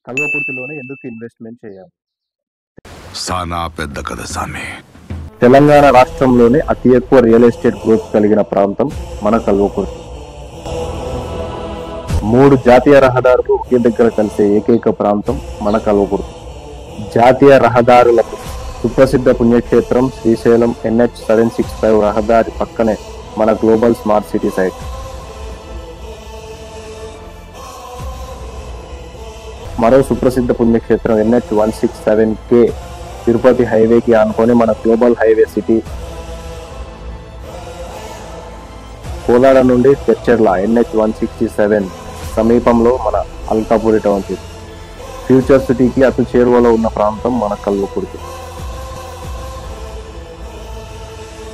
కల్వకుర్తిలోనే ఎందుకు ఇన్వెస్ట్మెంట్ చేయాలి? సానా పెద్ద కథ సామి. తెలంగాణ రాష్ట్రంలోనే అతి ఎక్కువ రియల్ ఎస్టేట్ గ్రోత్ కలిగిన ప్రాంతం మన కల్వకుర్తి. 3 జాతీయ రహదారులు ఒకే దగ్గర కలిసే ఏకైక ప్రాంతం మన కల్వకుర్తి. జాతీయ రహదారులకు సుప్రసిద్ధ పుణ్యక్షేత్రం శ్రీశైలం NH 765 రహదారి పక్కనే మన గ్లోబల్ స్మార్ట్ సిటీ సైట్. మరో సుప్రసిద్ధ పుణ్యక్షేత్రం NH 167K తిరుపతి హైవేకి ఆనుకొని మన గ్లోబల్ హైవే సిటీ. కోలాడ నుండి తెచ్చర్ల NH 167 సమీపంలో మన అల్కాపురి టౌన్షిప్. ఫ్యూచర్ సిటీకి అతి చేరువలో ఉన్న ప్రాంతం మన కల్వకుర్తి.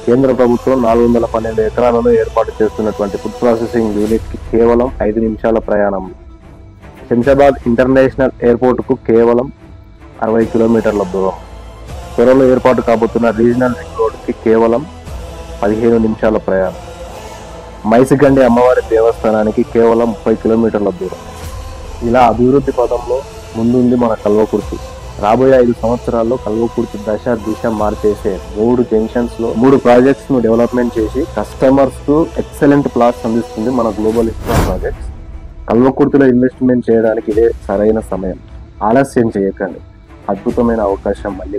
కేంద్ర ప్రభుత్వం 412 ఎకరాలలో ఏర్పాటు చేస్తున్నటువంటి ఫుడ్ ప్రాసెసింగ్ యూనిట్ కి కేవలం 5 నిమిషాల ప్రయాణం. శంషాబాద్ ఇంటర్నేషనల్ ఎయిర్పోర్ట్ కు కేవలం 60 కిలోమీటర్ల దూరం. త్వరలో ఏర్పాటు కాబోతున్న రీజనల్ రింగ్ రోడ్ కి కేవలం 15 నిమిషాల ప్రయాణం. మైసిగండి అమ్మవారి దేవస్థానానికి కేవలం 30 కిలోమీటర్ల దూరం. ఇలా అభివృద్ధి పదంలో ముందుంది మన కల్వకుర్తి. రాబోయే 5 సంవత్సరాల్లో కల్వకుర్తి దిశ మార్చేసే 3 జంక్షన్స్ లో 3 ప్రాజెక్ట్స్ ను డెవలప్మెంట్ చేసి కస్టమర్స్ కు ఎక్సలెంట్ ప్లాట్స్ అందిస్తుంది మన గ్లోబల్ ఇన్ఫ్రా ప్రాజెక్ట్స్. కల్వకుర్తిలో ఇన్వెస్ట్మెంట్ చేయడానికి ఇదే సరైన సమయం. ఆలస్యం చేయకండి. అద్భుతమైన అవకాశం మళ్ళీ